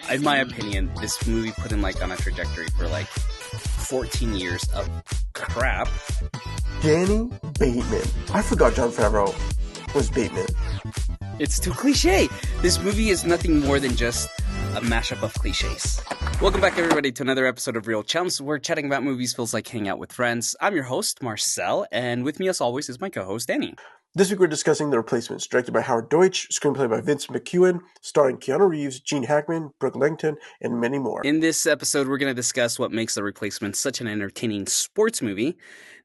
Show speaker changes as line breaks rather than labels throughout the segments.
in my opinion, this movie put him like on a trajectory for like 14 years of crap.
Danny Bateman. I forgot Jon Favreau was Bateman.
It's too cliche. This movie is nothing more than just a mashup of cliches. Welcome back, everybody, to another episode of Real Chums. We're chatting about movies feels like hanging out with friends. I'm your host, Marcel, and with me, as always, is my co-host, Danny.
This week we're discussing The Replacements, directed by Howard Deutsch, screenplay by Vince McEwen, starring Keanu Reeves, Gene Hackman, Brooke Langton, and many more.
In this episode, we're going to discuss what makes The Replacements such an entertaining sports movie,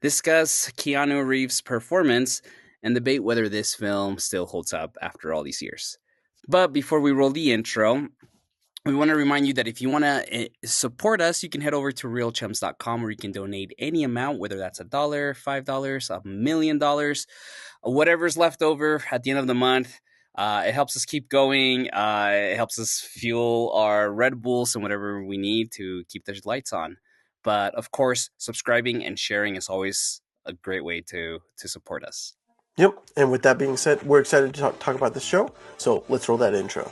discuss Keanu Reeves' performance, and debate whether this film still holds up after all these years. But before we roll the intro, we want to remind you that if you want to support us, you can head over to realchums.com where you can donate any amount, whether that's $1, $5, $1 million, whatever's left over at the end of the month. It helps us keep going. It helps us fuel our Red Bulls and whatever we need to keep the lights on. But of course, subscribing and sharing is always a great way to support us.
Yep, and with that being said, we're excited to talk about this show, so let's roll that intro.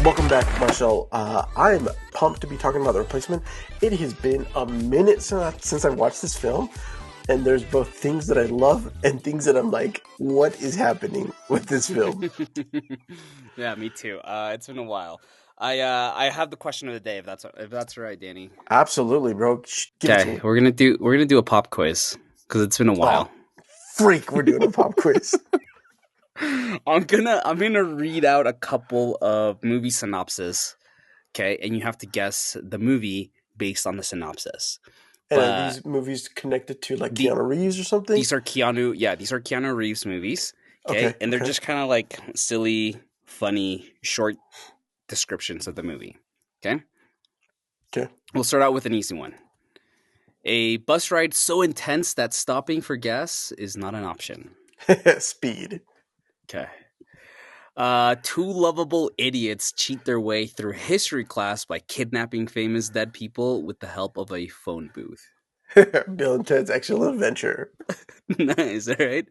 Welcome back, Marcel. I'm pumped to be talking about The Replacement. It has been a minute since I watched this film, and there's both things that I love and things that I'm like, what is happening with this film?
Yeah, me too. It's been a while. I have the question of the day, if that's right, Danny.
Absolutely, bro.
Okay, we're gonna do a pop quiz because it's been a while.
Oh, freak, we're doing a pop quiz.
I'm gonna read out a couple of movie synopses, okay, and you have to guess the movie based on the synopsis.
And are these movies connected to like Keanu Reeves or something?
These are Keanu Reeves movies, okay, and they're just kind of like silly, funny, short descriptions of the movie, okay.
Okay.
We'll start out with an easy one. A bus ride so intense that stopping for gas is not an option.
Speed.
Okay. Two lovable idiots cheat their way through history class by kidnapping famous dead people with the help of a phone booth.
Bill and Ted's Excellent Adventure.
Nice, all right.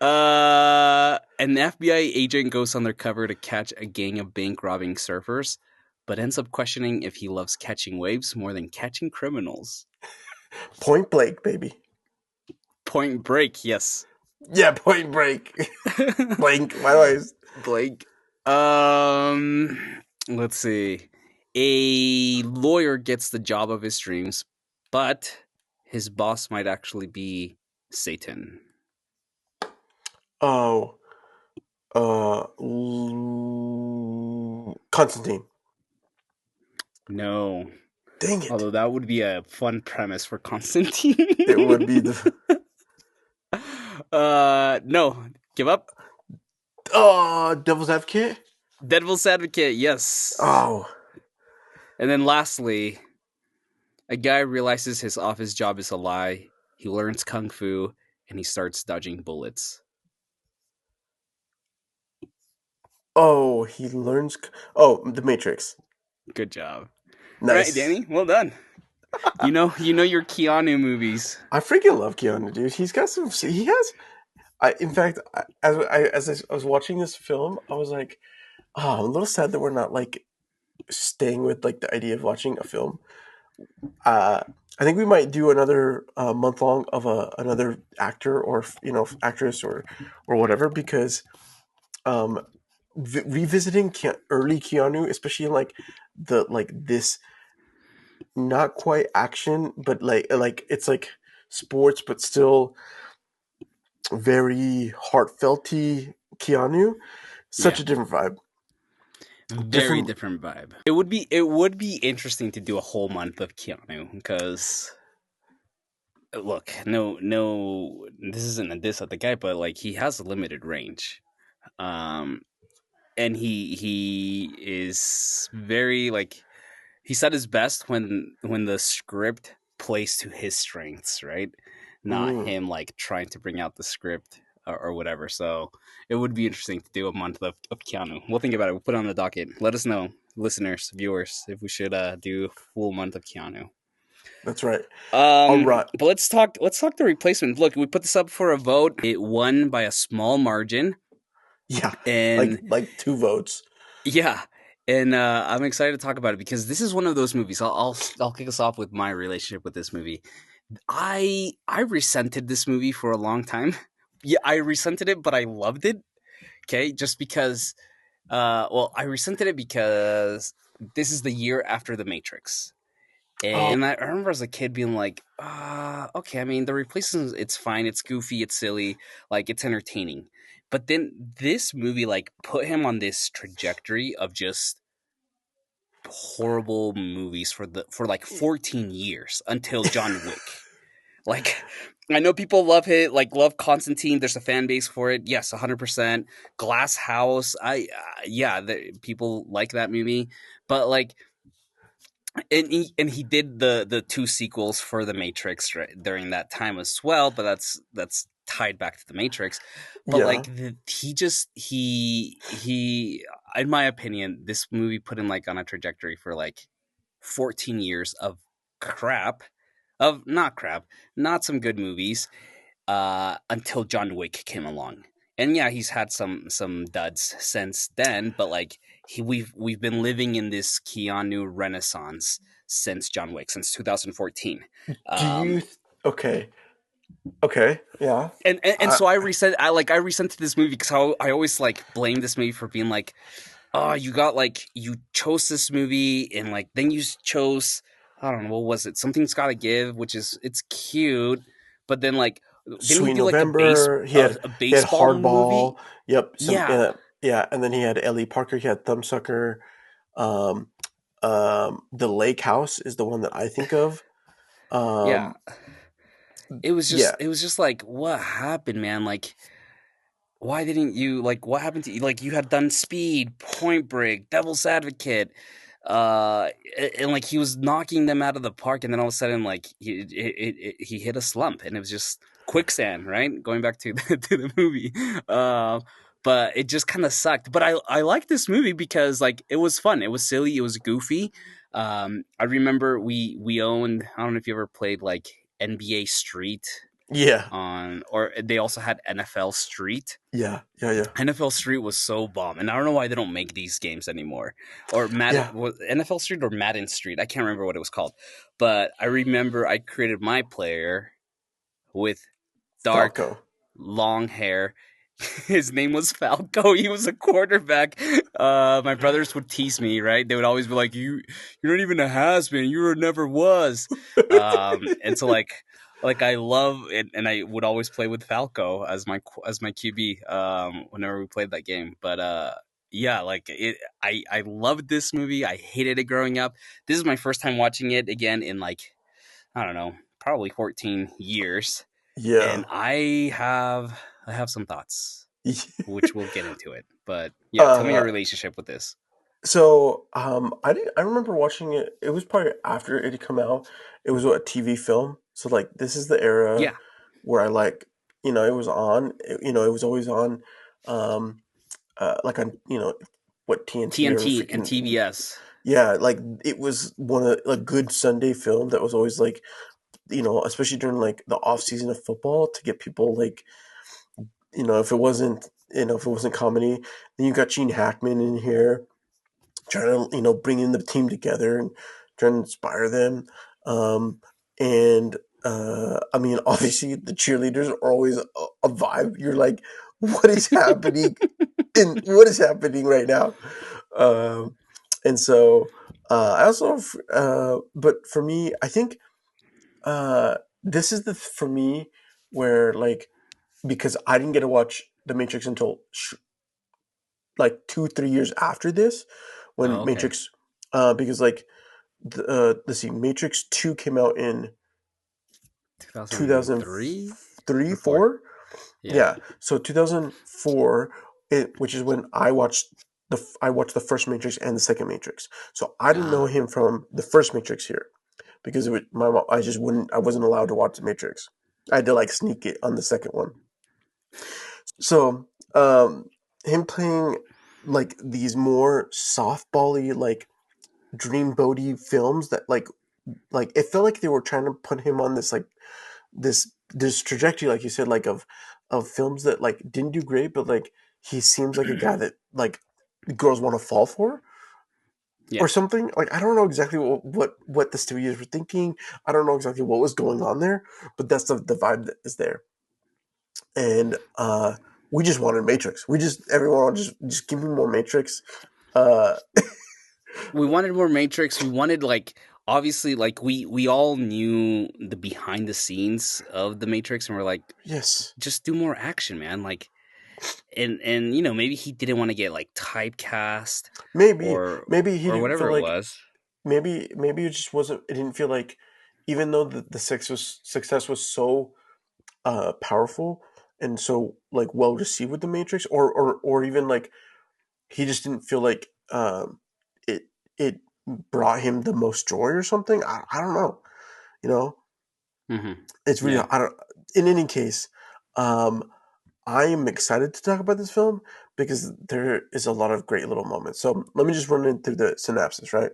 An FBI agent goes undercover to catch a gang of bank-robbing surfers, but ends up questioning if he loves catching waves more than catching criminals.
Point Blank, baby.
Point Break, yes.
Yeah, Point Break. Blank. Why do I...
Blank. Let's see. A lawyer gets the job of his dreams, but his boss might actually be Satan.
Oh. Constantine.
No.
Dang it.
Although that would be a fun premise for Constantine.
It would be the...
No. Give up?
Oh, Devil's Advocate?
Devil's Advocate, yes.
Oh.
And then lastly, a guy realizes his office job is a lie. He learns kung fu, and he starts dodging bullets.
Oh, he learns... Oh, The Matrix.
Good job.
Nice.
Right, Danny? Well done. You know your Keanu movies.
I freaking love Keanu, dude. He's got some... He has... in fact, as I was watching this film, I was like, oh, I'm a little sad that we're not, like, staying with, like, the idea of watching a film. I think we might do another month long of another actor or, actress or whatever, because revisiting early Keanu, especially in, like, this not quite action, but, like it's, like, sports, but still... very heartfelty Keanu, such a different vibe.
Very different vibe. It would be interesting to do a whole month of Keanu because, look, no, this isn't a diss at the guy, but like he has a limited range, and he is very like he's at his best when the script plays to his strengths, right? Not him like trying to bring out the script or whatever. So it would be interesting to do a month of Keanu. We'll think about it. We'll put it on the docket. Let us know, listeners, viewers, if we should do a full month of Keanu.
That's right. All right.
But let's talk The Replacement. Look, we put this up for a vote. It won by a small margin.
Yeah,
And
like two votes.
yeah, and I'm excited to talk about it because this is one of those movies. I'll kick us off with my relationship with this movie. I resented this movie for a long time. Yeah, I resented it, but I loved it. Okay, just because. Well, I resented it because this is the year after The Matrix.
Oh,
And I remember as a kid being like, okay, I mean, the replacement, it's fine. It's goofy. It's silly. Like, it's entertaining. But then this movie, like, put him on this trajectory of just horrible movies for like 14 years until John Wick. Like, I know people love it, like, love Constantine. There's a fan base for it. Yes, 100%. Glass House. Yeah, people like that movie. But, like, and he did the two sequels for the Matrix during that time as well, but that's tied back to the Matrix. But like
yeah.
he in my opinion, this movie put him like on a trajectory for like 14 years of crap, of not crap, not some good movies, until John Wick came along. And yeah, he's had some duds since then, but like we've been living in this Keanu renaissance since John Wick, since 2014.
Do
Um,
you? Okay. Okay. Yeah.
and
Uh,
so I resent to this movie because I always like blame this movie for being like, oh, you got like you chose this movie and like then you chose, I don't know, what was it? Something's Gotta Give, which is it's cute, but then like didn't he
Sweet
do like
November.
a
He had
baseball
Hardball.
movie?
Yep. Some.
Yeah,
Yeah. And then he had Ellie Parker. He had Thumbsucker. Um. The Lake House is the one that I think of.
yeah.
Um. Yeah.
It was just like what happened, man? Like why didn't you like what happened to you? Like you had done Speed, Point Break, Devil's Advocate, and like he was knocking them out of the park, and then all of a sudden like he hit a slump, and it was just quicksand, right? Going back to to the movie, but it just kind of sucked. But I liked this movie because like it was fun, it was silly, it was goofy. I remember we owned, I don't know if you ever played like NBA Street
Yeah.
on, or they also had NFL Street.
Yeah. Yeah. Yeah.
NFL Street was so bomb, and I don't know why they don't make these games anymore. Or Madden,
Yeah.
NFL Street or Madden Street. I can't remember what it was called, but I remember I created my player with dark,
Falco.
long hair. His name was Falco. He was a quarterback. My brothers would tease me, right? They would always be like, you're not even a has been. You were never was." And so like I love it, and I would always play with Falco as my QB. Whenever we played that game, but yeah, like it. I loved this movie. I hated it growing up. This is my first time watching it again in like, I don't know, probably 14 years,
Yeah.
and I have some thoughts, which we'll get into it. But yeah, tell me
uh.
your relationship with this.
So, I didn't. I remember watching it. It was probably after it had come out. It was a TV film. So, like, this is the era
Yeah,
where I like, it was on. It was always on, um, like on, what TNT or
TNT and
freaking
TBS.
yeah. Like, it was one of a good Sunday film that was always like, especially during like the off season of football to get people like, if it wasn't comedy, then you got Gene Hackman in here trying to bring in the team together and trying to inspire them. Um, and I mean, obviously, the cheerleaders are always a vibe. You're like, what is happening? And what is happening right now? Um, and so I also, but for me, I think this is the for me where like because I didn't get to watch The Matrix until like 2 3 years after this when
Oh, okay.
Matrix because like let's see, Matrix 2 came out in
2003
2003,
or 4.
4.
Yeah.
Yeah, so 2004, which is when I watched the first Matrix and the second Matrix. So I didn't know
Ah.
him from the first Matrix here because my mom, I wasn't allowed to watch the Matrix. I had to like sneak it on the second one. So him playing like these more softbally like dreamboaty films that like it felt like they were trying to put him on this like this trajectory, like you said, like of films that like didn't do great, but like he seems like a guy that like girls want to fall for
Yeah.
or something. Like I don't know exactly what the studios were thinking. I don't know exactly what was going on there, but that's the vibe that is there. And we just wanted Matrix. We just everyone just give me more Matrix. Uh,
We wanted more Matrix. We wanted like obviously like we all knew the behind the scenes of the Matrix, and we're like,
yes,
just do more action, man. Like, and maybe he didn't want to get like typecast
maybe
or
maybe he
or
didn't
whatever
feel
it
like
was.
maybe it just wasn't. It didn't feel like even though the success was so powerful and so like well received with the Matrix, or even like he just didn't feel like it it brought him the most joy or something. I don't know. You know,
Hmm.
it's really
Yeah.
I don't. In any case, um, I am excited to talk about this film because there is a lot of great little moments. So let me just run in through the synopsis, right?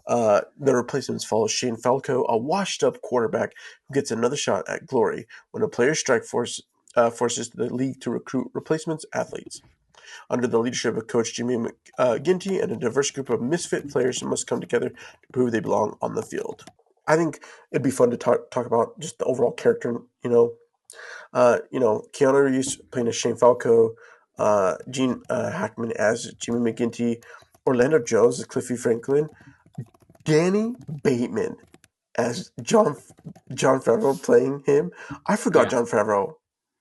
The replacements follow Shane Falco, a washed-up quarterback who gets another shot at glory when a players' strike forces the league to recruit replacements athletes. Under the leadership of Coach Jimmy McGinty and a diverse group of misfit players must come together to prove they belong on the field. I think it'd be fun to talk about just the overall character. Keanu Reeves playing as Shane Falco, Gene Hackman as Jimmy McGinty, Orlando Jones as Cliffy Franklin, Danny Bateman as John Favreau playing him. I forgot
Yeah.
John Favreau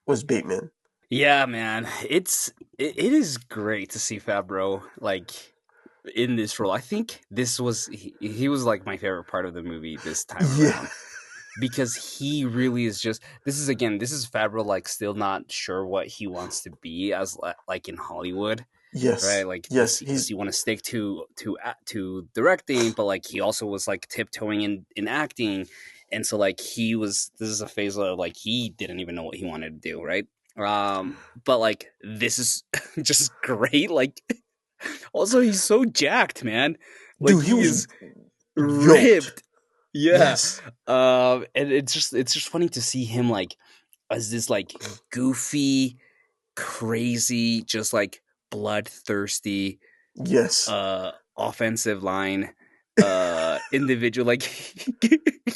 was Bateman.
Yeah, man. It is great to see Fabro like in this role. I think he was like my favorite part of the movie this time
Yeah.
around, because he really is just this is Fabro like still not sure what he wants to be as like in Hollywood,
Yes.
right? Like,
Yes.
does
He's
he want to stick to directing? But like he also was like tiptoeing in acting, and so like this is a phase of like he didn't even know what he wanted to do, right? But like this is just great. Like, also he's so jacked, man. Like
dude. He
he
was
is
yoked.
ripped. Yeah.
Yes.
And it's just funny to see him like as this like goofy, crazy, just like bloodthirsty
Yes.
offensive line individual, like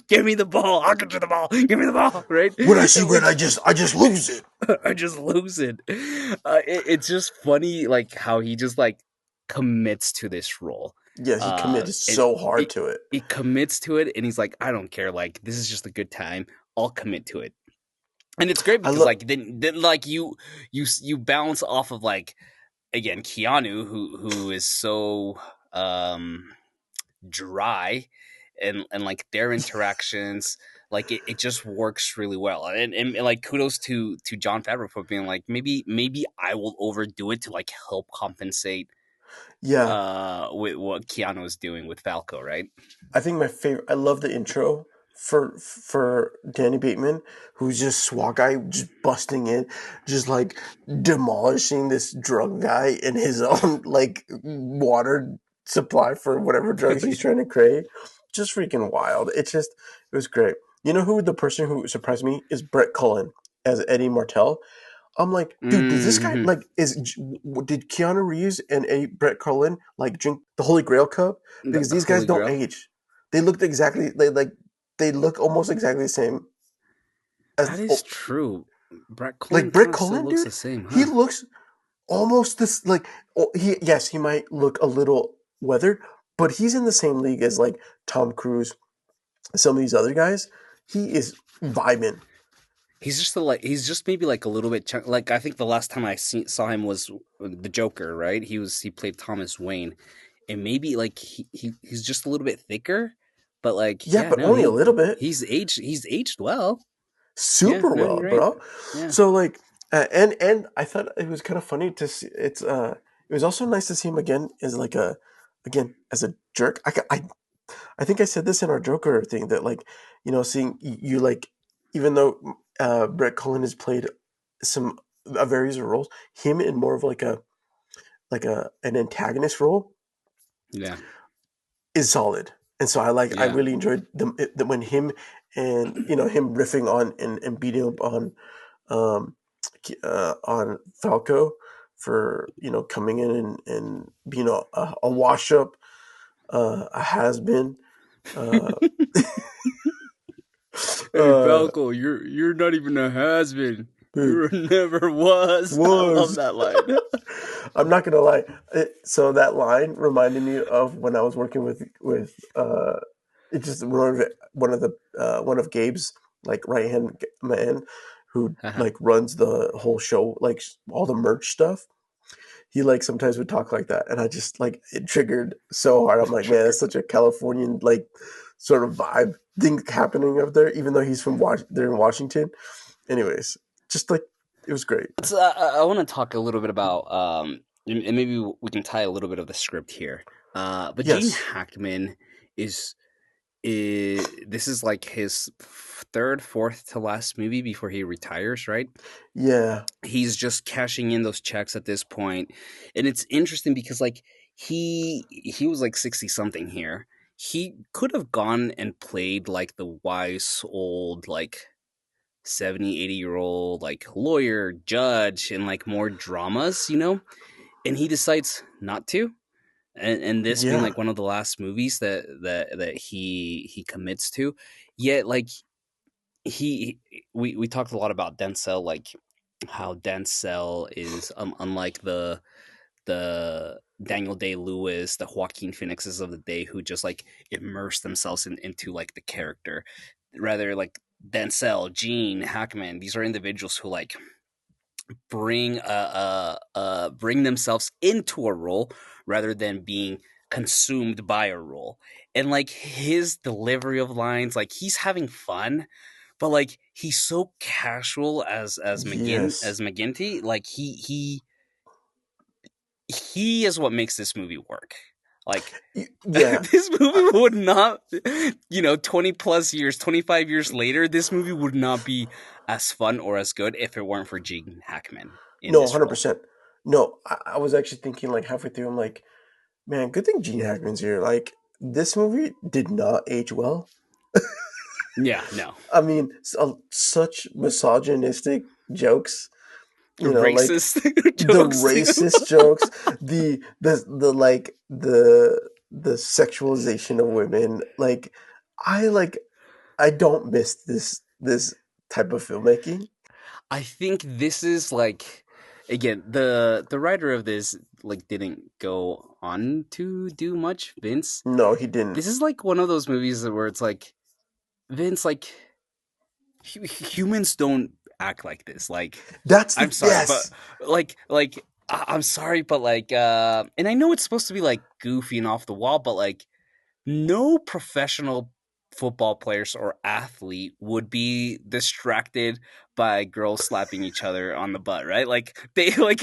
give me the ball, I'll get you the ball, give me the ball, right?
When I see
And
red,
like
I just lose it.
I just lose it. It's just funny like how he just like commits to this role.
Yeah, he committed
And
so hard
it
to it.
he commits to it, and he's like, I don't care, like this is just a good time, I'll commit to it. And it's great
I
because
love.
like then like you bounce off of like again Keanu, who is so um dry, and like their interactions, like it just works really well. And like kudos to John Favreau for being like, maybe I will overdo it to like help compensate
Yeah,
with what Keanu is doing with Falco, right?
I think my favorite. I love the intro for Danny Bateman, who's just SWAT guy, just busting in, just like demolishing this drug guy in his own like water supply for whatever drugs he's trying to create. Just freaking wild. It was great. You know who the person who surprised me is Brett Cullen as Eddie Martell. I'm like, dude, does this guy
Hmm.
like did Keanu Reeves and Brett Cullen like drink the Holy Grail cup? Because
The
these guys
Holy
don't
Grail.
age. They looked exactly they look almost exactly the same
That
as
is true. Brett Cullen
like Brett
kind of still
Cullen,
looks
dude.
the same,
He
huh?
looks almost this like he yes he might look a little weathered, but he's in the same league as like Tom Cruise, some of these other guys. He is vibing.
He's just maybe like a little bit like I think the last time saw him was the Joker, right? He played Thomas Wayne, and maybe like he's just a little bit thicker, but like
Yeah,
yeah,
but
no,
only a little bit.
he's aged well. Yeah,
Super
no,
well,
you're right.
bro.
Yeah.
So like, and I thought it was kind of funny to see. It was also nice to see him again as like again as a jerk. I think I said this in our Joker thing that like, seeing you like, even though Brett Cullen has played some a various of roles, him in more of like a an antagonist role
Yeah.
is solid. And so I
Yeah.
really enjoyed when him and him riffing on and beating up um, on Falco coming in and being a wash up, a has been. Uh,
Hey
uh,
Falco, you're not even a has been.
hey,
You never was. I love
was
that line.
I'm not gonna lie. So that line reminded me of when I was working with. It just one of Gabe's like right hand man who
Uh-huh.
like runs the whole show, like all the merch stuff. He like sometimes would talk like that, and I just like it triggered so hard. I'm like, man, that's such a Californian like sort of vibe thing happening up there, even though he's from there in Washington. Anyways, just like it was great.
So I want to talk a little bit about, and maybe we can tie a little bit of the script here. But Gene
Yes.
Hackman is this is like his third, fourth to last movie before he retires, right?
Yeah.
He's just cashing in those checks at this point, and it's interesting because like he was like 60 something here. He could have gone and played like the wise old like 70, 80 year old like lawyer judge and like more dramas, and he decides not to, and this being
Yeah.
like one of the last movies that he commits to. Yet like he we talked a lot about Denzel, like how Denzel is, unlike the Daniel Day Lewis, the Joaquin Phoenixes of the day, who just like immerse themselves into like the character. Rather, like Denzel, Gene Hackman, these are individuals who like bring themselves into a role rather than being consumed by a role. And like his delivery of lines, like he's having fun, but like he's so casual
Yes.
as McGinty. Like he is what makes this movie work. Like
Yeah.
this
I-
movie would not, 20 plus years, 25 years later, this movie would not be as fun or as good if it weren't for Gene Hackman in
No,
this role.
100%. No, I was actually thinking like halfway through, I'm like, man, good thing Gene Hackman's here. Like, this movie did not age well.
Yeah, no.
I mean, such misogynistic jokes, like
Racist
the
jokes too.
racist jokes, the like the sexualization of women. Like I don't miss this type of filmmaking.
I think this is like, again, the writer of this like didn't go on to do much, Vince.
No, he didn't.
This is like one of those movies where it's like, Vince, like humans don't act like this. Like,
That's
I'm
the
sorry, but
yes.
I'm sorry, but like, and I know it's supposed to be like goofy and off the wall, but like, no professional football players or athlete would be distracted by girls slapping each other on the butt, right? Like they like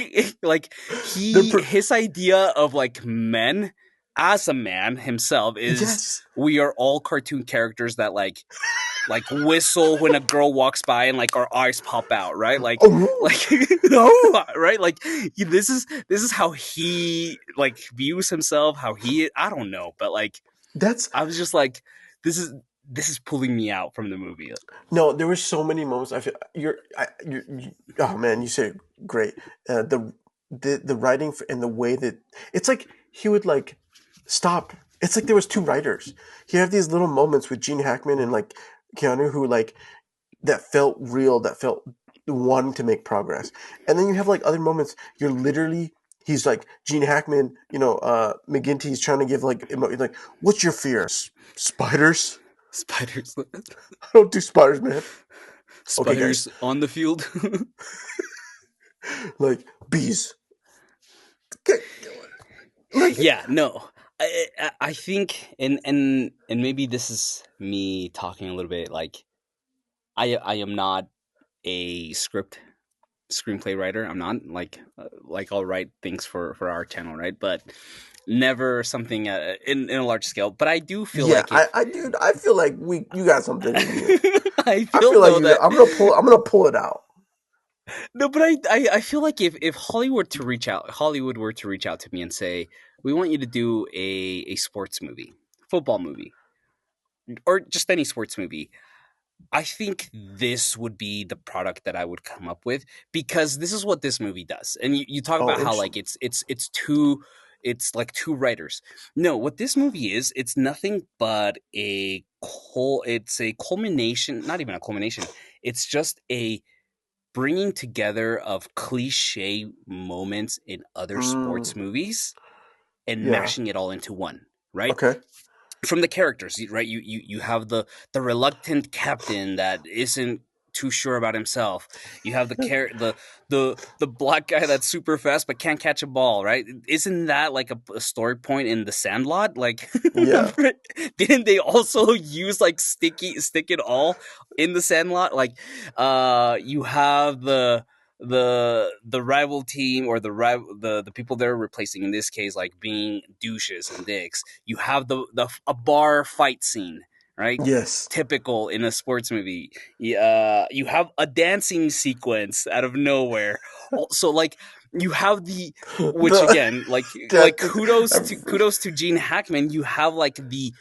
The
his idea of like men as a man himself is,
yes.
we are all cartoon characters that like whistle when a girl walks by and like our eyes pop out, right?
Oh,
Like no, right? Like this is how he like views himself, how he, I don't know, but like
that's
I was just like, this is this is pulling me out from the movie.
no. There were so many moments. I feel oh man, you said it great. The writing and the way that it's like he would like stop. It's like there was two writers. You have these little moments with Gene Hackman and like Keanu who like that felt real, that felt wanting to make progress. And then you have like other moments. You're literally he's like Gene Hackman, McGinty's trying to give like, what's your fear? Spiders?
Spiders,
I don't do spiders, man. Okay, guys,
spiders on the field.
like bees. Okay, like
Yeah, no. I think, and maybe this is me talking a little bit like, I am not a screenplay writer. I'm not like I'll write things for our channel, right? But never something in a large scale. But I do feel
yeah,
like if
dude, I feel like you got something in you.
I
I
feel
feel like
though
you.
that
I'm gonna pull it out.
no, but I feel like if Hollywood were to reach out to me and say, we want you to do a sports movie, football movie, or just any sports movie, I think this would be the product that I would come up with because this is what this movie does. And you talk
Oh,
about how like
interesting.
it's like two writers. No, what this movie is, it's nothing but it's a culmination, not even a culmination. It's just a bringing together of cliche moments in other
Mm,
sports movies and
yeah.
mashing it all into one, right?
Okay.
From the characters, right? You have the reluctant captain that isn't too sure about himself. You have the black guy that's super fast but can't catch a ball, right? Isn't that like a story point in the Sandlot? Like,
Yeah.
didn't they also use like stick it all in the Sandlot? Like, you have the rival team or the people they're replacing in this case like being douches and dicks. You have the a bar fight scene, right?
Yes.
Typical in a sports movie. You have a dancing sequence out of nowhere. Also, like you have the which
The
again, like
that
kudos to Gene Hackman. You have like the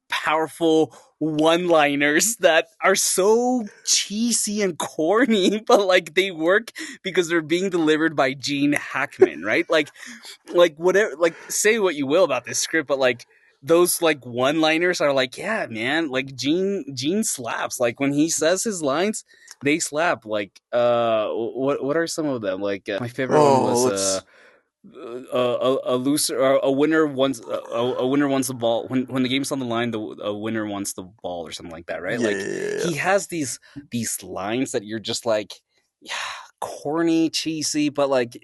powerful one-liners that are so cheesy and corny, but like they work because they're being delivered by Gene Hackman, right? Like whatever, like say what you will about this script, but like those like one liners are like, yeah, man, like Gene slaps. Like when he says his lines, they slap. Like what are some of them? Like my favorite one
oh,
was
let's
a loser or a winner wants the ball when the game's on the line, a winner wants the ball or something like that, right?
yeah,
Like
yeah, yeah, yeah.
he has these lines that you're just like, yeah, corny, cheesy, but like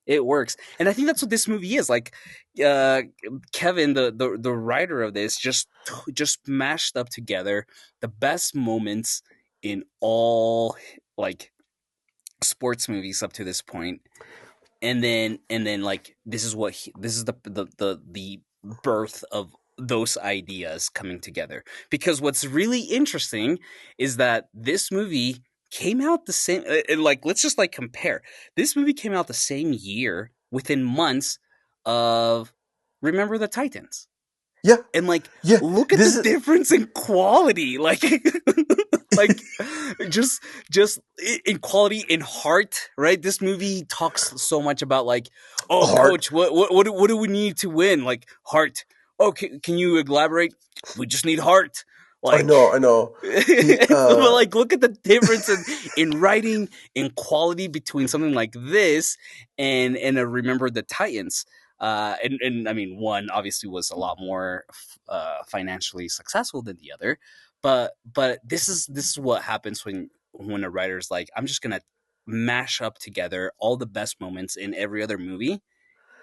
it works. And I think that's what this movie is. Like uh Kevin, the writer of this, just mashed up together the best moments in all like sports movies up to this point, and then like this is the birth of those ideas coming together. Because what's really interesting is that this movie came out the same, and like let's just like compare. This movie came out the same year, within months of Remember the Titans.
Yeah,
And like
yeah.
look at the
This is
difference in quality. Like like just just in quality, in heart, right? This movie talks so much about like, oh
hard.
coach, what do we need to win? Like heart. Oh, can you elaborate? We just need heart.
I
Like
know, I know. He
but like look at the difference in writing, in quality between something like this and Remember the Titans. And I mean, one obviously was a lot more financially successful than the other, but this is what happens when a writer's like, I'm just gonna mash up together all the best moments in every other movie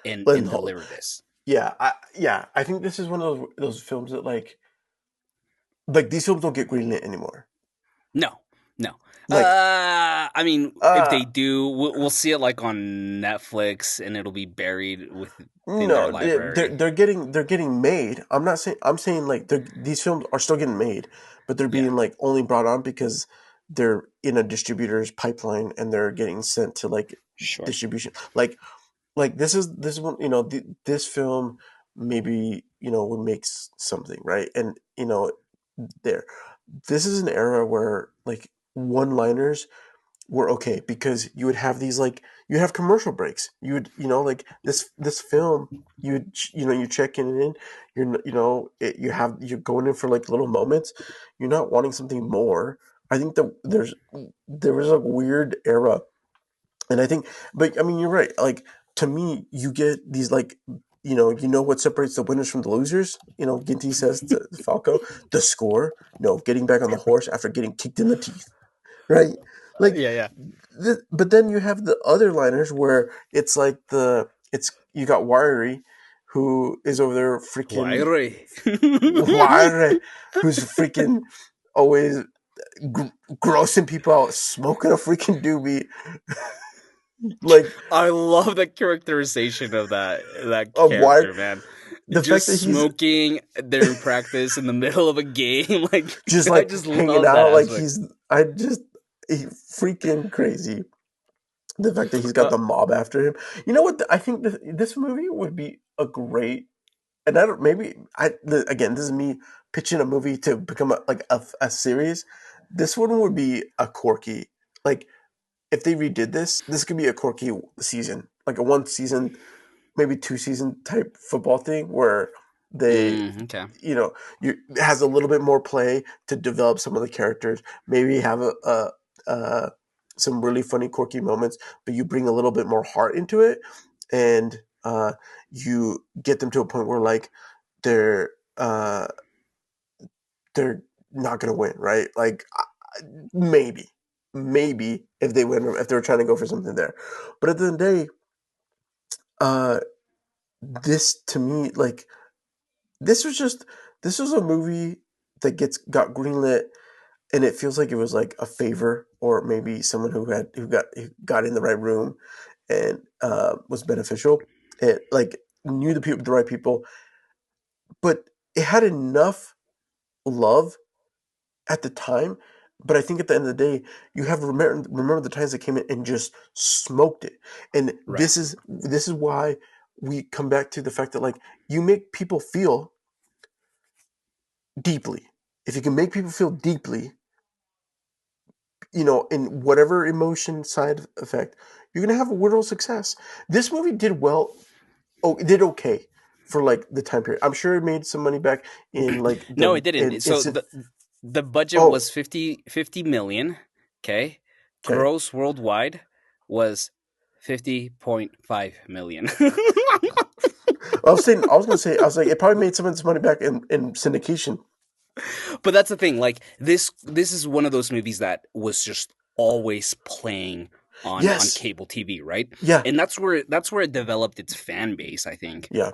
and
Lindholm.
deliver this.
Yeah. I think this is one of those films that like these films don't get greenlit anymore.
No, no.
Like
I mean, if
uh
they do, we'll see it like on Netflix, and it'll be buried within their
no,
library.
they're getting made. I'm not saying I'm saying like these films are still getting made, but they're
Yeah,
being like only brought on because they're in a distributor's pipeline and they're getting sent to like
sure.
distribution. Like this is one, this film maybe would make something, right? And there this is an era where like one liners were okay because you would have these like you have commercial breaks. You would like this film you check in, you're going in for like little moments. You're not wanting something more. I think that there was a weird era, and I think, but I mean, you're right. Like to me, you get these like what separates the winners from the losers. Ginty says to Falco, the score. No, getting back on the horse after getting kicked in the teeth, right? Like,
Yeah, yeah.
but then you have the other liners where it's like it's you got Wiry, who is over there freaking
Wiry.
Wiry, who's freaking always grossing people out, smoking a freaking doobie, like
I love the characterization of that
of Wiry.
character, man.
The fact
Just
that he's
smoking during practice in the middle of a game, like
just
I
like
just
hanging
love that
out, like
aspect.
freaking crazy. The fact that he's got
Uh,
the mob after him. You know what? I think this movie would be a great, and again, this is me pitching a movie to become like a series. this one would be a quirky, like if they redid this could be a quirky season, like a one season, maybe two season type football thing where they,
Okay.
you know, you it has a little bit more play to develop some of the characters. Maybe have a some really funny quirky moments, but you bring a little bit more heart into it, and you get them to a point where like they're uh, they're not gonna win, right? Like maybe, maybe if they win, if they're trying to go for something there, but at the end of the day, uh, this to me, like this was just this was a movie that got greenlit, and it feels like it was like a favor, or maybe someone who got in the right room and was beneficial. It like knew the right people, but it had enough love at the time. But I think at the end of the day, you have to remember the times that came in and just smoked it. And
Right.
this is why we come back to the fact that like you make people feel deeply. If you can make people feel deeply, in whatever emotion side effect, you're gonna have a world success. This movie did well. Oh, it did okay for like the time period. I'm sure it made some money back in like
No,
the
it didn't.
in
So
synth.
the budget
Oh,
was 50 million. Okay.
okay.
Gross worldwide was 50.5 million.
I was gonna say, I was like, it probably made some of its money back in syndication.
But that's the thing. Like this is one of those movies that was just always playing on
Yes.
cable TV, right?
Yeah.
And that's where it developed its fan base, I think.
Yeah.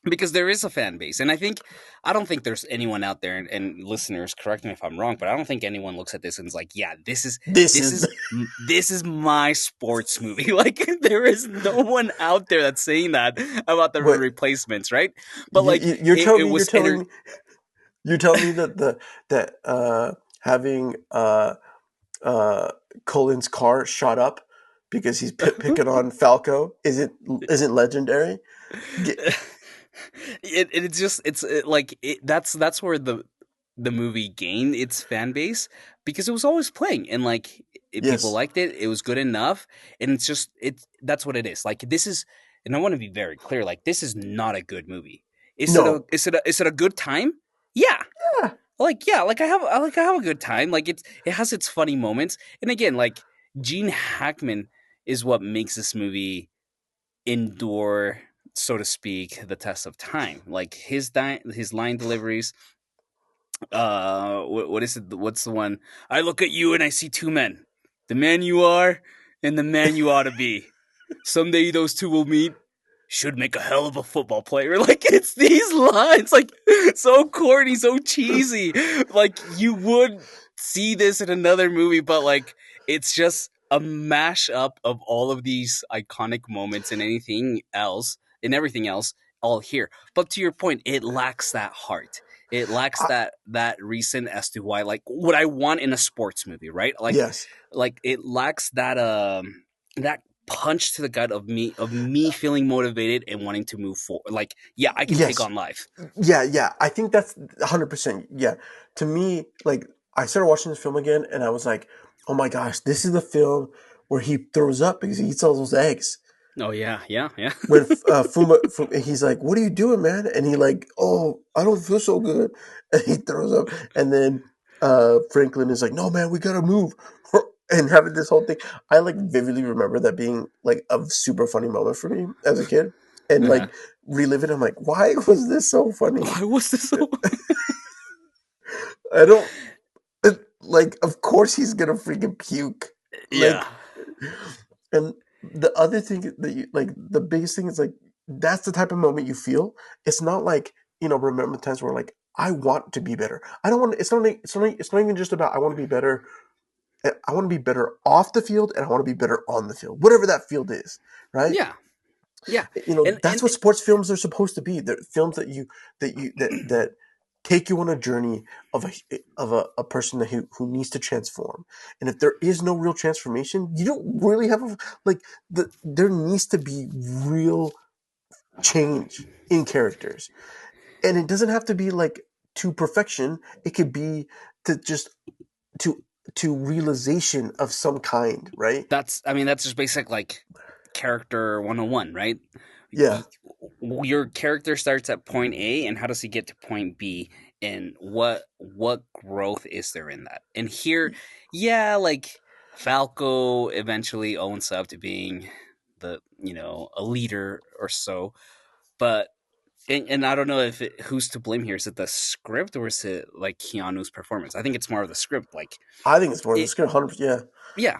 Because there is a fan base, and I don't think there's anyone out there, and listeners, correct me if I'm wrong, but I don't think anyone looks at this and is like, yeah,
This
this
is
is this is my sports movie. Like there is no one out there that's saying that about the
what
replacements, right? But like
you're telling
it
me.
was enter
You're telling me that having uh Colin's car shot up because he's picking on Falco isn't legendary. Get,
it's just like that's where the movie gained its fan base because it was always playing, and like people
yes.
liked it. It was good enough, and it's just that's what it is. Like this is, and I want to be very clear. Like this is not a good movie.
No.
Is it a good time? Yeah.
Yeah.
Like yeah, I have a good time. Like it has its funny moments, and again, like Gene Hackman is what makes this movie endure, so to speak, the test of time. Like his line deliveries. What is it? What's the one? I look at you and I see two men: the man you are and the man you ought to be. Someday those two will meet. Should make a hell of a football player. Like it's these lines, like so corny, so cheesy. Like you would see this in another movie, but like it's just a mashup of all of these iconic moments and everything else all here. But to your point, it lacks that heart. It lacks
I,
that reason as to why, like what I want in a sports movie, right?
yes.
Like it lacks that punch to the gut of me feeling motivated and wanting to move forward. Like, yeah, I can take
Yes.
on life.
Yeah. Yeah. I think that's 100%. Yeah. To me, like I started watching this film again, and I was like, oh my gosh, this is the film where he throws up because he eats all those eggs.
Oh yeah, yeah, yeah.
When he's like, "What are you doing, man?" And he like, "Oh, I don't feel so good," and he throws up. And then Franklin is like, "No, man, we gotta move," and having this whole thing. I like vividly remember that being like a super funny moment for me as a kid, and
Uh-huh.
like relive it. I'm like, why was this so funny?
Why was this so?
I don't like. Of course, he's gonna freaking puke.
Yeah,
Like, and the other thing that you like, the biggest thing is like that's the type of moment you feel. It's not like remember times where like I want to be better. I don't want. It's not even just about I want to be better. I want to be better off the field, and I want to be better on the field, whatever that field is. Right?
yeah, yeah, and
That's what sports films are supposed to be. They're films that take you on a journey of a person who needs to transform. And if there is no real transformation, you don't really have there needs to be real change in characters. And it doesn't have to be like to perfection. It could be to just to to realization of some kind, right?
I mean, that's just basic like character 101, right?
Yeah.
Your character starts at point A, and how does he get to point B, and what growth is there in that? And here, yeah, like Falco eventually owns up to being a leader or so, but and I don't know if who's to blame here. Is it the script or is it like Keanu's performance? I think it's more of the script. Like
I think it's more of the
it,
script, 100%.
yeah,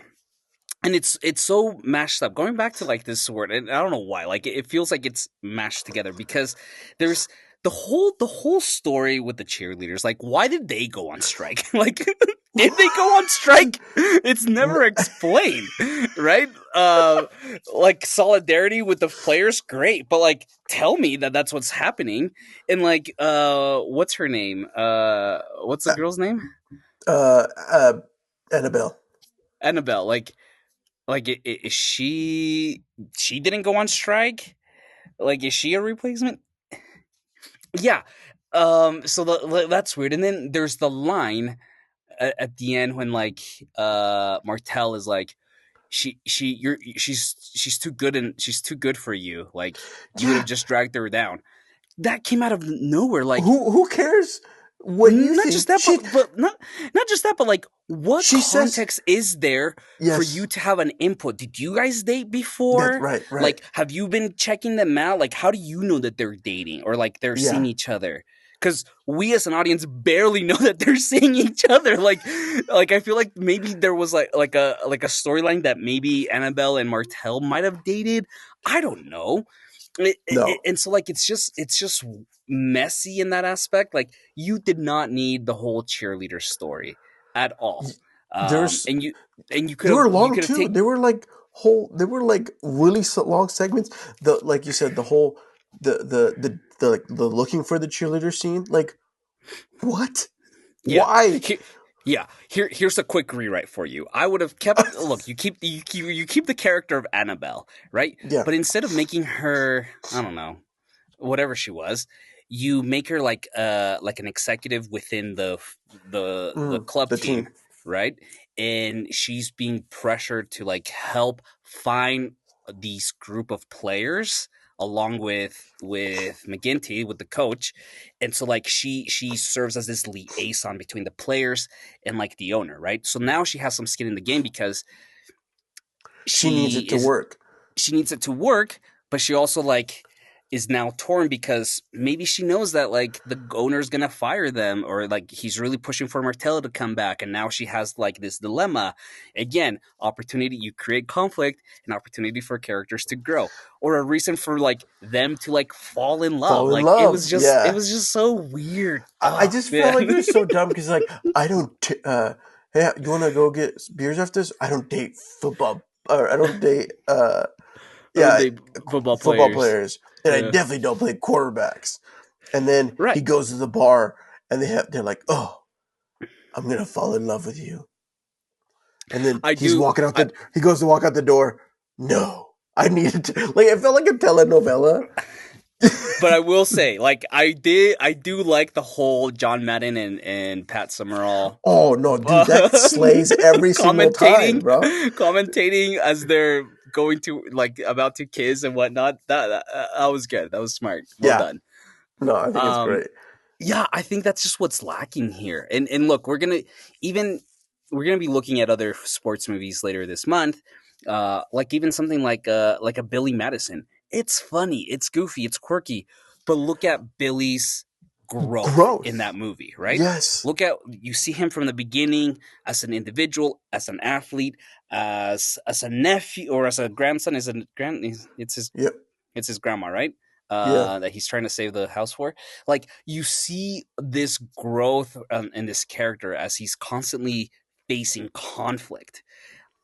and it's so mashed up. Going back to like this word, and I don't know why. Like it feels like it's mashed together because there's the whole story with the cheerleaders. Like, why did they go on strike? Like,
Yeah.
did they go on strike? It's never explained, right? Like solidarity with the players, great, but like tell me that that's what's happening. And like, what's her name? What's the girl's name?
uh, uh, Annabelle.
Annabelle. Like, is she didn't go on strike? Like, is she a replacement? Yeah. So that's weird. And then there's the line at the end when like Martel is like she's too good and she's too good for you. Like you would have
Yeah.
just dragged her down. That came out of nowhere. Like
Who cares what you
not
think?
just that, but not just that, but like, what
She says,
context is there for
yes.
you to have an input? Did you guys date
That's
before?
right, right.
Like, have you been checking them out? Like, how do you know that they're dating or like they're seeing
Yeah.
each other? Because we as an audience barely know that they're seeing each other. Like I feel like maybe there was like a storyline that maybe Annabelle and Martel might have dated. I don't know.
No.
And so like it's just messy in that aspect. Like you did not need the whole cheerleader story at all.
There's
And you could
They
have
were
you
long
could have
too.
taken
They were like really long segments. The Like you said, the whole the looking for the cheerleader scene. Like, what?
yeah.
Why?
Here's a quick rewrite for you. I would have kept look, you keep the character of Annabelle, right?
Yeah.
But instead of making her, I don't know, whatever she was, you make her like an executive within the club
The
team,
team.
right? And she's being pressured to like help find these group of players along with McGinty, with the coach. And so like she serves as this liaison between the players and like the owner, right? So now she has some skin in the game because
She needs
she
it to
is
work.
she needs it to work, but she also like is now torn because maybe she knows that like the owner's gonna fire them, or like he's really pushing for Martello to come back, and now she has like this dilemma. Again, opportunity, you create conflict, an opportunity for characters to grow, or a reason for like them to like fall in love.
Fall in
Like it
love.
was just it
Yeah.
was just so weird.
I
Oh
just felt like
man.
it was so dumb because like I don't. Hey, you want to go get beers after this? I don't date football. Or I don't date.
I don't
Yeah,
date football
football
players.
players, and I
Yeah.
definitely don't play quarterbacks. And then he
Right.
goes to the bar, and they're like, "Oh, I'm gonna fall in love with you." And then
I do.
he goes to walk out the door. No, I needed to like it felt like a telenovela.
But I will say, like, I do like the whole John Madden and Pat Summerall
Oh no, dude, that
uh,
slays every single time,
commentating,
bro.
commentating as they're going to like about to kiss and whatnot. That was good. That was smart. Well
Yeah,
done.
no, I think it's
Um,
great.
yeah, I think that's just what's lacking here. And look, even we're gonna be looking at other sports movies later this month. Like even something like a Billy Madison. It's funny, it's goofy, it's quirky, but look at Billy's growth in
Growth,
that movie, right?
yes,
Look at you see him from the beginning as an individual, as an athlete, as a nephew or as a grandson. Is a grand?
yeah,
It's his grandma, right?
yeah.
That he's trying to save the house for. Like you see this growth in this character as he's constantly facing conflict.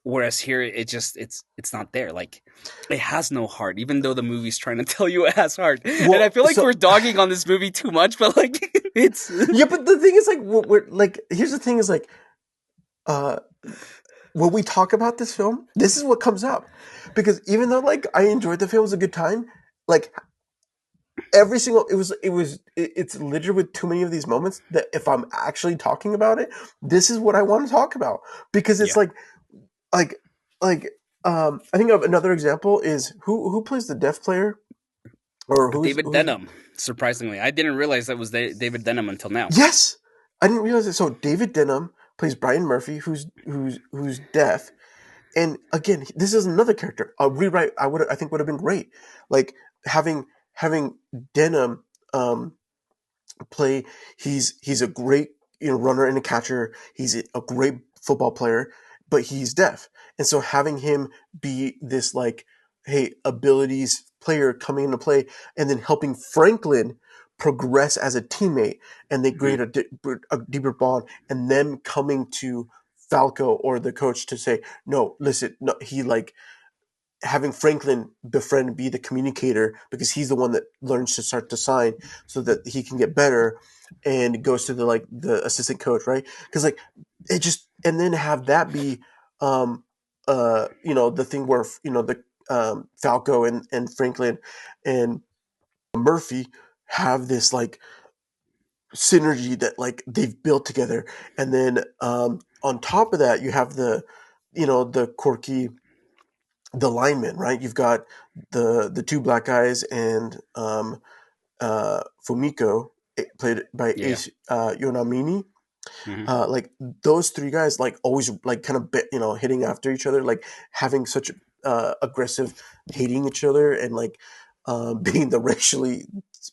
Whereas here, it's not there. Like it has no heart, even though the movie's trying to tell you it has heart. And I
Well,
feel like
so
we're dogging on this movie too much, but like it's
yeah, but the thing is, like, we're like, here's the thing: is like, uh, when we talk about this film, this is what comes up because even though like I enjoyed the film, it was a good time. Like every single it's littered with too many of these moments that if I'm actually talking about it, this is what I want to talk about because it's
Yeah.
like like I think of another example is who plays the deaf player or
David
who's
Denham. Surprisingly, I didn't realize that was David Denham until now.
yes, I didn't realize it. So David Denham plays Brian Murphy, who's deaf, and again, this is another character. A rewrite I think would have been great, like having Denham play. He's a great runner and a catcher. He's a great football player, but he's deaf, and so having him be this like, hey, abilities player coming into play, and then helping Franklin progress as a teammate, and they
Hmm.
create a deeper bond, and then coming to Falco or the coach to say, no, listen, no, he like having Franklin befriend be the communicator because he's the one that learns to start to sign so that he can get better and goes to the assistant coach, right? Because like it just and then have that be the thing where the Falco and Franklin and Murphy have this like synergy that like they've built together, and then on top of that you have the quirky the linemen, right? You've got the two black guys and Fumiko, played by
Yeah.
Ace Yonamini.
Hmm.
Like those three guys, like always, like kind of hitting after each other, like having such aggressive, hating each other, and like being the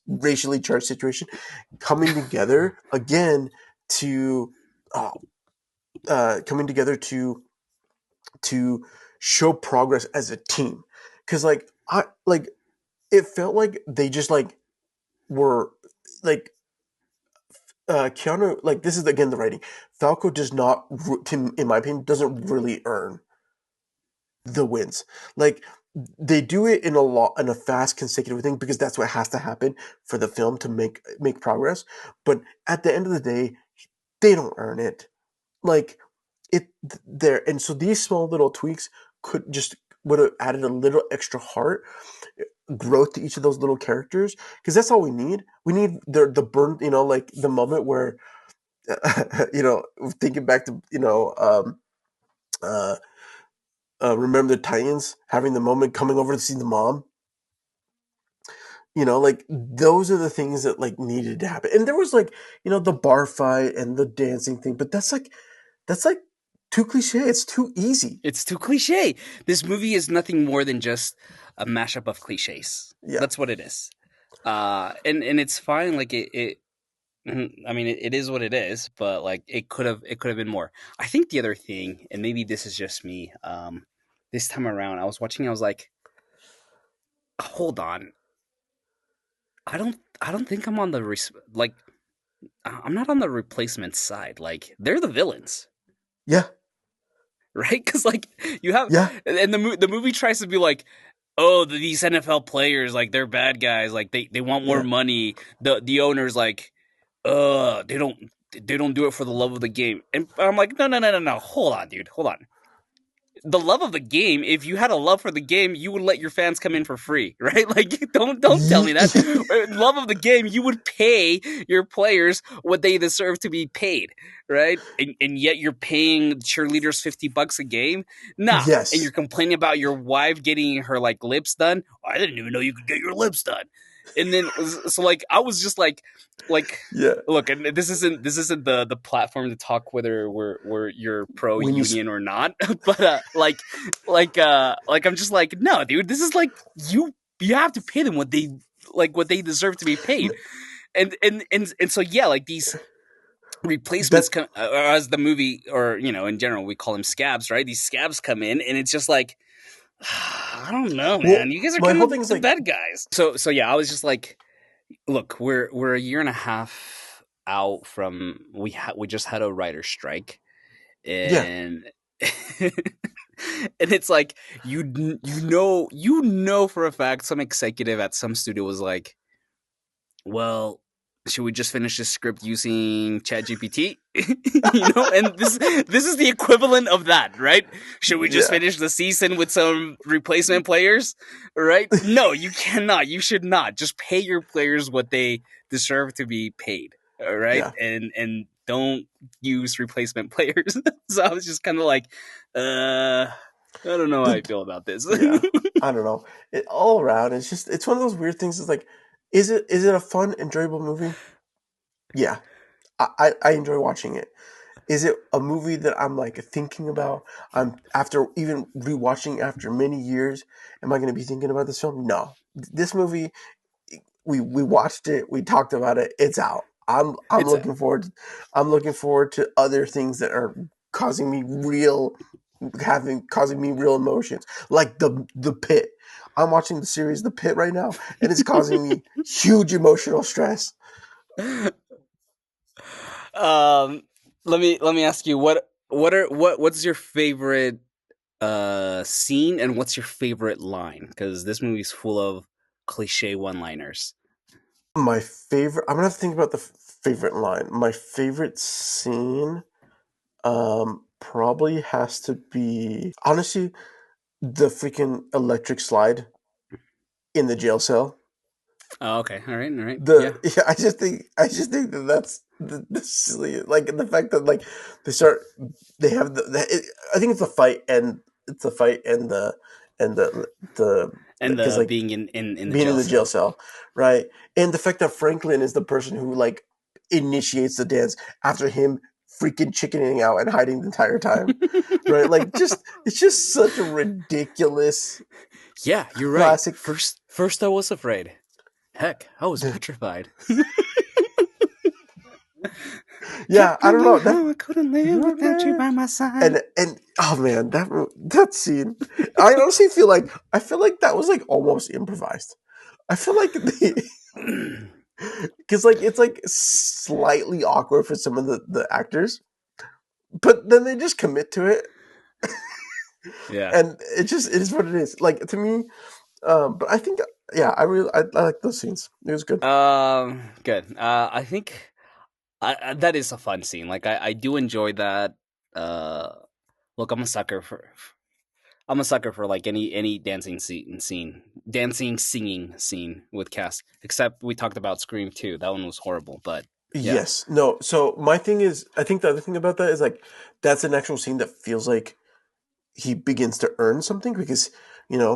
racially charged situation, coming together again to uh, coming together to show progress as a team because I like it felt like they just like were like Keanu, like this is again the writing. Falco does not, in my opinion, doesn't really earn the wins. Like they do it in a fast consecutive thing because that's what has to happen for the film to make progress. But at the end of the day, they don't earn it. Like it there, and so these small little tweaks could just would have added a little extra heart growth to each of those little characters because that's all we need. We need the burn, like the moment where thinking back to uh, remember the Titans having the moment coming over to see the mom. Like those are the things that like needed to happen. And there was like the bar fight and the dancing thing, but that's like too cliche. It's too easy.
It's too cliche. This movie is nothing more than just a mashup of cliches.
Yeah,
That's what it is. And it's fine. Like I mean, it is what it is. But like, it could have been more. I think the other thing, and maybe this is just me. This time around, I was watching. I was like, hold on. I don't think I'm on the like. I'm not on the replacement side. Like, they're the villains.
yeah,
Right? Because like you have,
yeah,
and the movie tries to be like, oh, these NFL players, like they're bad guys, like they want more
yeah,
money. The owners like, they don't do it for the love of the game. And I'm like, no, no, no, no, no, hold on, dude, hold on. The love of the game, if you had a love for the game, you would let your fans come in for free, right? Like don't tell me that. Love of the game, you would pay your players what they deserve to be paid, right? And yet you're paying cheerleaders $50 a game. Nah. And
yes,
you're complaining about your wife getting her like lips done. I didn't even know you could get your lips done. And then so like I was just like
yeah.
look, and this isn't the platform to talk whether we're you're pro
When you
union or not, but like I'm just like, no, dude, this is like you have to pay them what they deserve to be paid, and so yeah, like these replacements
that
come, or as the movie, or in general we call them scabs, right? These scabs come in, and it's just like, I don't know,
well,
man. You guys are
my
kind
whole
of
thing is
the
like,
bad guys. So yeah, I was just like, look, we're a year and a half out from we just had a writer strike,
yeah,
and and it's like you know for a fact some executive at some studio was like, well, should we just finish this script using ChatGPT? And this is the equivalent of that, right? Should we just
Yeah,
finish the season with some replacement players? Right? No, you cannot. You should not. Just pay your players what they deserve to be paid. All right?
yeah.
And don't use replacement players. So I was just kind of like, I don't know how I
The
feel about this.
yeah, I don't know. All around, it's one of those weird things. It's like, is it a fun, enjoyable movie? Yeah, I enjoy watching it. Is it a movie that I'm like thinking about? I'm after even rewatching after many years. Am I going to be thinking about this film? No. This movie, we watched it, we talked about it. It's out. I'm
It's
looking forward. I'm looking forward to other things that are causing me real causing me real emotions, like the Pit. I'm watching the series The Pit right now, and it's causing me huge emotional stress.
um let me ask you what's your favorite scene and what's your favorite line, because this movie's full of cliche one liners.
My favorite. I'm gonna have to think about the favorite line. My favorite scene, probably has to be honestly the freaking electric slide in the jail cell.
Oh, okay, all right,
The
yeah.
yeah, I just think that that's the silly, like the fact that like they start they have I think it's the fight and the
And
because
the
like
being in the
being in
jail
the jail
cell.
cell, right? And the fact that Franklin is the person who like initiates the dance after him freaking chickening out and hiding the entire time, right? Like just it's just such a ridiculous
Yeah, you're right.
classic.
First I was afraid. Heck, I was petrified.
Yeah,
Can't
I don't know
believe
that.
how I couldn't live without you by my side.
And oh man, that scene, I feel like that was like almost improvised. I feel like they because like it's like slightly awkward for some of the actors, but then they just commit to it,
Yeah.
and it is what it is. Like to me, but I think yeah, I like those scenes. It was good.
Good. I think that is a fun scene. Like I do enjoy that. Uh, look, I'm a sucker for like any dancing singing scene with cast. Except we talked about Scream 2. That one was horrible, but yeah,
Yes, no. So my thing is, I think the other thing about that is like that's an actual scene that feels like he begins to earn something because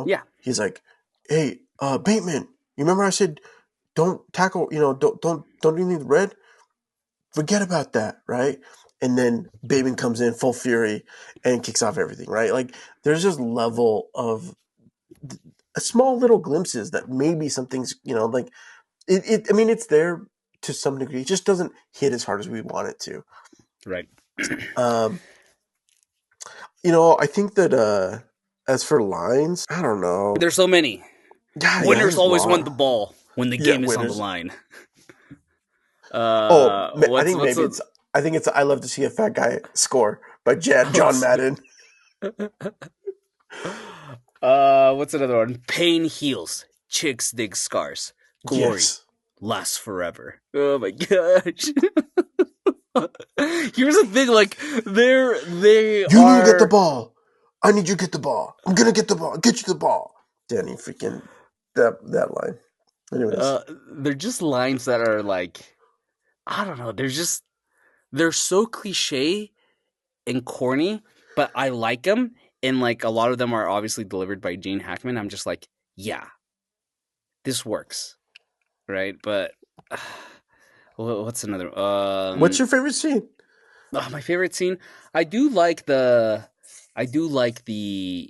yeah,
he's like, "Hey, Bateman, you remember I said don't tackle, don't do anything red. Forget about that, right?" And then Bateman comes in full fury and kicks off everything, right? Like there's this level of small little glimpses that maybe something's like I mean, it's there to some degree. It just doesn't hit as hard as we want it to.
right.
Um, I think that as for lines, I don't know.
There's so many.
Yeah,
Winners
there's a
always want
lot.
the ball when the
Yeah,
game is on the
winners.
line.
Oh, I
What's
think
what's
maybe
a,
it's. I think it's. I love to see a fat guy score by John
what's
Madden.
what's another one? Pain heals, chicks dig scars, glory
Yes,
lasts forever. Oh my gosh! Here's the thing, like they
you need to get the
are
ball. I need you to get the ball. I'm gonna get the ball. Get you the ball. Danny, freaking that line. Anyways,
they're just lines that are like, I don't know. They're so cliche and corny, but I like them. And like a lot of them are obviously delivered by Gene Hackman. I'm just like, yeah, this works, right? But what's another?
what's your favorite scene?
My favorite scene. I do like the, I do like the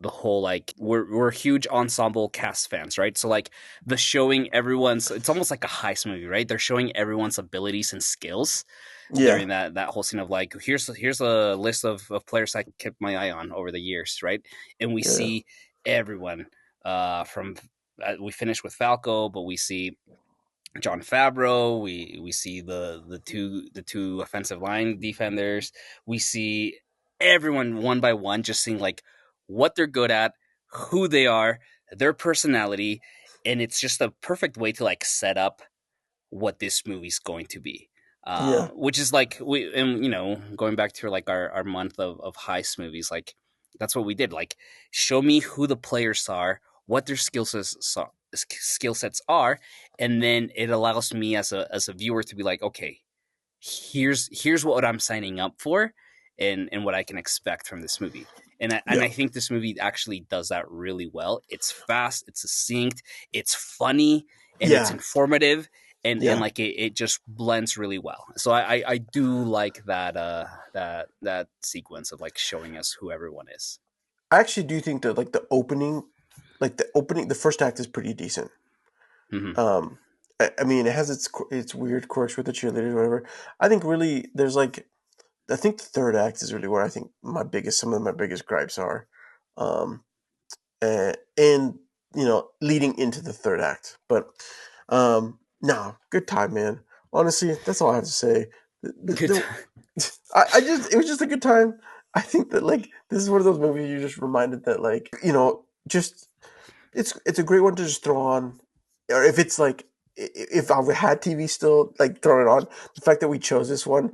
whole like we're huge ensemble cast fans, right? So like the showing everyone's, it's almost like a heist movie, right? They're showing everyone's abilities and skills
Yeah,
during that whole scene of like here's a list of players I kept my eye on over the years, right? And we
yeah,
see everyone from we finish with Falco, but we see John Fabro. We see the two offensive line defenders. We see everyone one by one, just seeing like what they're good at, who they are, their personality, and it's just a perfect way to like set up what this movie's going to be.
Yeah.
Which is like and going back to like our month of heist movies, like that's what we did. Like, show me who the players are, what their skill sets are, and then it allows me as a viewer to be like, okay, here's what I'm signing up for, and what I can expect from this movie. And
Yeah.
I think this movie actually does that really well. It's fast, it's succinct, it's funny, and it's
Yeah.
informative, and
Yeah.
like it just blends really well. So I do like that sequence of like showing us who everyone is.
I actually do think that the first act is pretty decent.
Hmm.
I mean, it has its weird quirks with the cheerleaders, or whatever. I think really I think the third act is really where I think some of my biggest gripes are, um, and leading into the third act. But no, good time, man. Honestly, that's all I have to say.
Good.
It was just a good time. I think that like this is one of those movies you're just reminded that like just it's a great one to just throw on, or if it's like if I had TV still, like throw it on. The fact that we chose this one,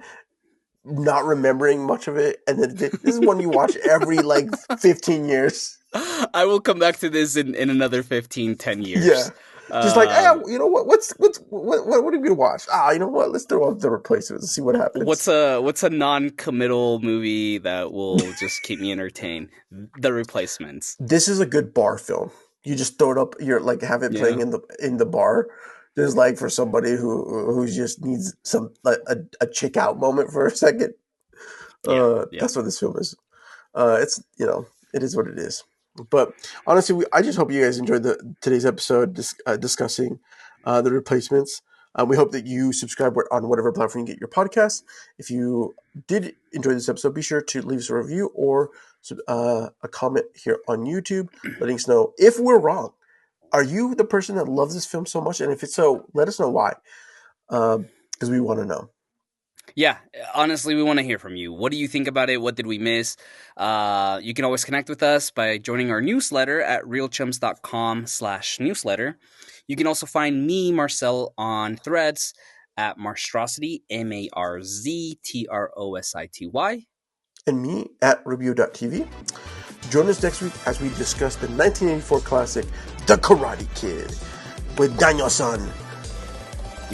not remembering much of it, and then this is one you watch every like 15 years.
I will come back to this in another 15-10 years.
Yeah, just like
Um,
you know what are we gonna watch? You know what? Let's throw up the replacements and see what happens.
what's a non-committal movie that will just keep me entertained? The Replacements.
This is a good bar film. You just throw it up. You're like have it
Yeah,
playing in the bar. Just like for somebody who just needs some like a chick out moment for a second.
yeah, yeah.
That's what this film is. It's it is what it is. But honestly, I just hope you guys enjoyed today's episode discussing the replacements. We hope that you subscribe on whatever platform you get your podcasts. If you did enjoy this episode, be sure to leave us a review or a comment here on YouTube, letting us know if we're wrong. Are you the person that loves this film so much? And if it's so, let us know why, because we want to know.
Yeah, honestly, we want to hear from you. What do you think about it? What did we miss? You can always connect with us by joining our newsletter at realchums.com/newsletter. You can also find me, Marcel, on Threads at Marstrosity, MARZTROSITY.
And me at Rubio.tv. Join us next week as we discuss the 1984 classic, The Karate Kid, with Daniel-san.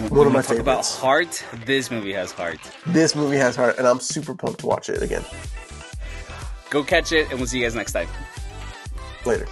One of my
Talk about
favorites.
heart. This movie has heart.
This movie has heart, and I'm super pumped to watch it again.
Go catch it, and we'll see you guys next time.
Later.